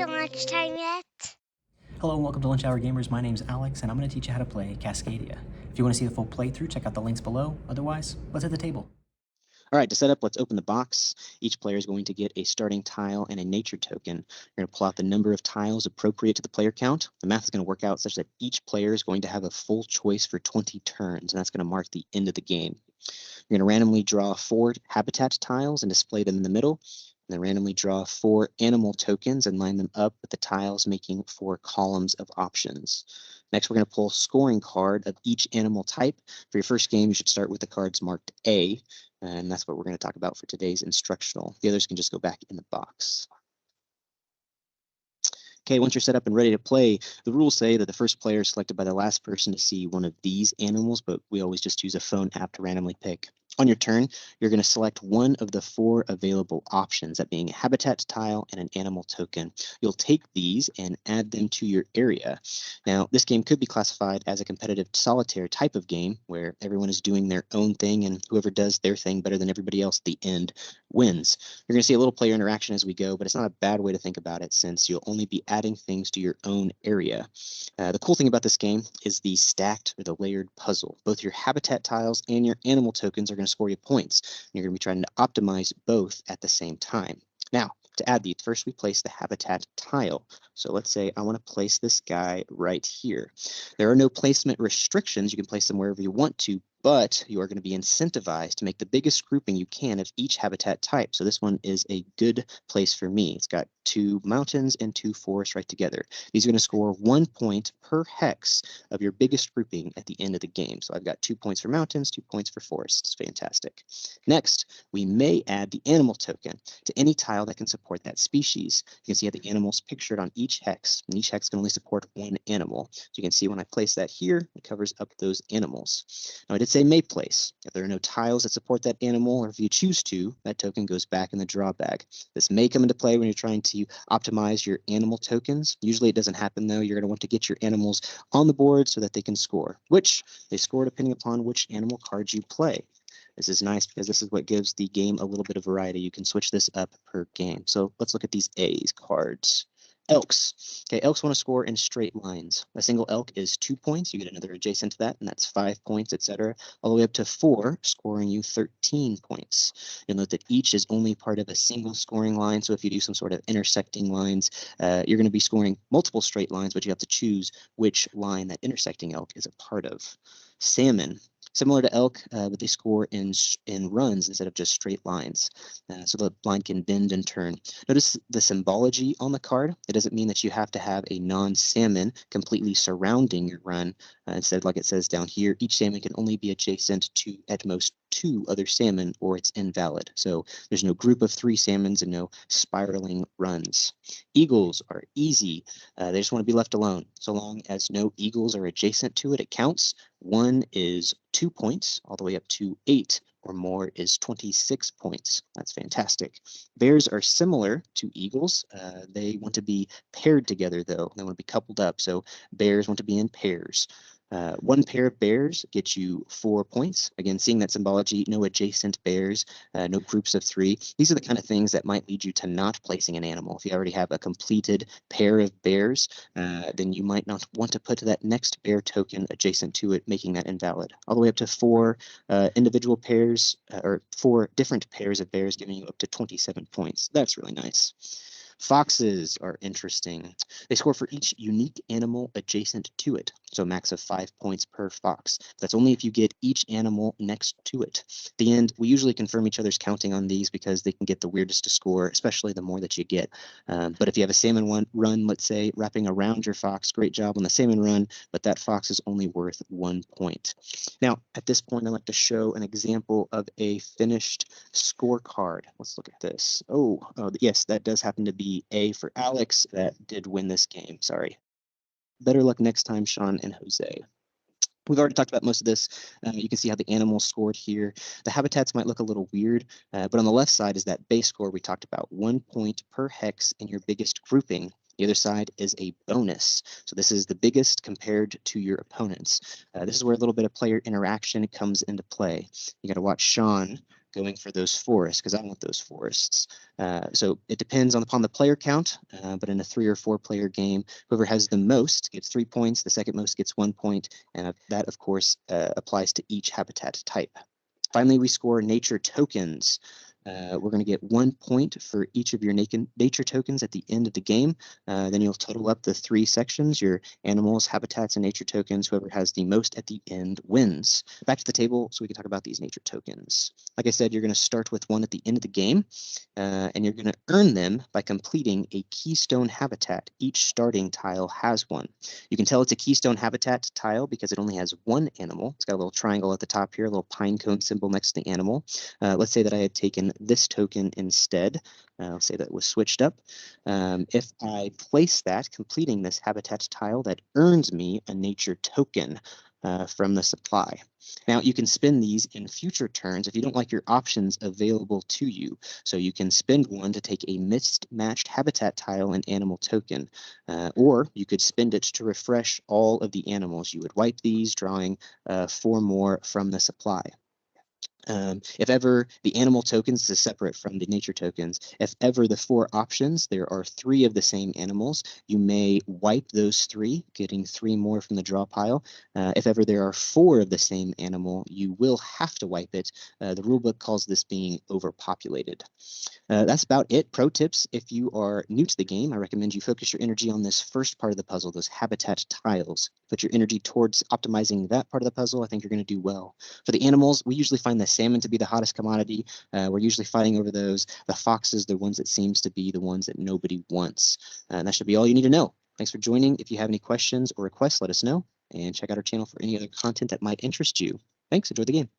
to lunchtime yet? Hello and welcome to Lunch Hour Gamers. My name's Alex, and I'm going to teach you how to play Cascadia. If you want to see the full playthrough, check out the links below. Otherwise, let's hit the table. All right, to set up, let's open the box. Each player is going to get a starting tile and a nature token. You're going to pull out the number of tiles appropriate to the player count. The math is going to work out such that each player is going to have a full choice for 20 turns, and that's going to mark the end of the game. You're going to randomly draw 4 habitat tiles and display them in the middle. And then randomly draw 4 animal tokens and line them up with the tiles, making 4 columns of options. Next, we're going to pull a scoring card of each animal type. For your first game, you should start with the cards marked A, and that's what we're going to talk about for today's instructional. The others can just go back in the box. Okay, once you're set up and ready to play, the rules say that the first player is selected by the last person to see one of these animals, but we always just use a phone app to randomly pick. On your turn, you're going to select one of the 4 available options, that being a habitat tile and an animal token. You'll take these and add them to your area. Now, this game could be classified as a competitive solitaire type of game where everyone is doing their own thing, and whoever does their thing better than everybody else at the end wins. You're going to see a little player interaction as we go, but it's not a bad way to think about it since you'll only be adding things to your own area. The cool thing about this game is the stacked or the layered puzzle. Both your habitat tiles and your animal tokens are going to score you points. You're going to be trying to optimize both at the same time. Now, to add these, first we place the habitat tile. So let's say I want to place this guy right here. There are no placement restrictions. You can place them wherever you want to, but you are going to be incentivized to make the biggest grouping you can of each habitat type. So this one is a good place for me. It's got 2 mountains and 2 forests right together. These are going to score 1 point per hex of your biggest grouping at the end of the game. So I've got 2 points for mountains, 2 points for forests. Fantastic. Next, we may add the animal token to any tile that can support that species. You can see how the animals pictured on each hex, and each hex can only support 1 animal. So you can see when I place that here, it covers up those animals. Now I did say may place. If there are no tiles that support that animal, or if you choose to, that token goes back in the draw bag. This may come into play when you're trying to optimize your animal tokens. Usually it doesn't happen though. You're going to want to get your animals on the board so that they can score, which they score depending upon which animal cards you play. This is nice because this is what gives the game a little bit of variety. You can switch this up per game. So let's look at these A's cards. Elks. Okay, elks want to score in straight lines. A single elk is 2 points. You get another adjacent to that, and that's 5 points, etc. All the way up to 4, scoring you 13 points. You'll note that each is only part of a single scoring line. So if you do some sort of intersecting lines, you're going to be scoring multiple straight lines, but you have to choose which line that intersecting elk is a part of. Salmon. Similar to elk, but they score in runs instead of just straight lines. So the line can bend and turn. Notice the symbology on the card. It doesn't mean that you have to have a non-salmon completely surrounding your run. Instead, like it says down here, each salmon can only be adjacent to at most 2 other salmon or it's invalid. So there's no group of 3 salmons and no spiraling runs. Eagles are easy. They just want to be left alone. So long as no eagles are adjacent to it, it counts. 1 is 2 points, all the way up to 8 or more is 26 points. That's fantastic. Bears are similar to eagles. They want to be paired together, though. They want to be coupled up. So bears want to be in pairs. 1 pair of bears gets you 4 points. Again, seeing that symbology, no adjacent bears, no groups of 3. These are the kind of things that might lead you to not placing an animal. If you already have a completed pair of bears, then you might not want to put that next bear token adjacent to it, making that invalid. All the way up to 4 individual pairs, or 4 different pairs of bears, giving you up to 27 points. That's really nice. Foxes are interesting. They score for each unique animal adjacent to it, so a max of 5 points per fox. That's only if you get each animal next to it. At the end, we usually confirm each other's counting on these because they can get the weirdest to score, especially the more that you get. But if you have a salmon run, let's say, wrapping around your fox, great job on the salmon run, but that fox is only worth 1 point. Now, at this point, I'd like to show an example of a finished scorecard. Let's look at this. Oh, yes, that does happen to be A for Alex. That did win this game. Sorry. Better luck next time, Sean and Jose. We've already talked about most of this. You can see how the animals scored here. The habitats might look a little weird, but on the left side is that base score we talked about, 1 point per hex in your biggest grouping. The other side is a bonus. So this is the biggest compared to your opponents. This is where a little bit of player interaction comes into play. You got to watch Sean going for those forests because I want those forests. So it depends upon the player count, but in a 3 or 4 player game, whoever has the most gets 3 points, the second most gets 1 point, and that, of course, applies to each habitat type. Finally, we score nature tokens. We're going to get 1 point for each of your nature tokens at the end of the game. Then you'll total up the 3 sections, your animals, habitats, and nature tokens. Whoever has the most at the end wins. Back to the table so we can talk about these nature tokens. Like I said, you're going to start with 1 at the end of the game, and you're going to earn them by completing a keystone habitat. Each starting tile has one. You can tell it's a keystone habitat tile because it only has 1 animal. It's got a little triangle at the top here, a little pine cone symbol next to the animal. Let's say that I had taken this token instead. I'll say that was switched up. If I place that, completing this habitat tile, that earns me a nature token from the supply. Now, you can spend these in future turns if you don't like your options available to you. So you can spend 1 to take a mismatched habitat tile and animal token, or you could spend it to refresh all of the animals. You would wipe these, drawing 4 more from the supply. If ever the animal tokens is separate from the nature tokens, if ever the 4 options, there are 3 of the same animals, you may wipe those 3, getting 3 more from the draw pile. If ever there are 4 of the same animal, you will have to wipe it. The rulebook calls this being overpopulated. That's about it. Pro tips: if you are new to the game, I recommend you focus your energy on this first part of the puzzle, those habitat tiles. Put your energy towards optimizing that part of the puzzle. I think you're going to do well. For the animals, we usually find the salmon to be the hottest commodity. We're usually fighting over those. The foxes, the ones that seems to be the ones that nobody wants. And that should be all you need to know. Thanks for joining. If you have any questions or requests, let us know. And check out our channel for any other content that might interest you. Thanks. Enjoy the game.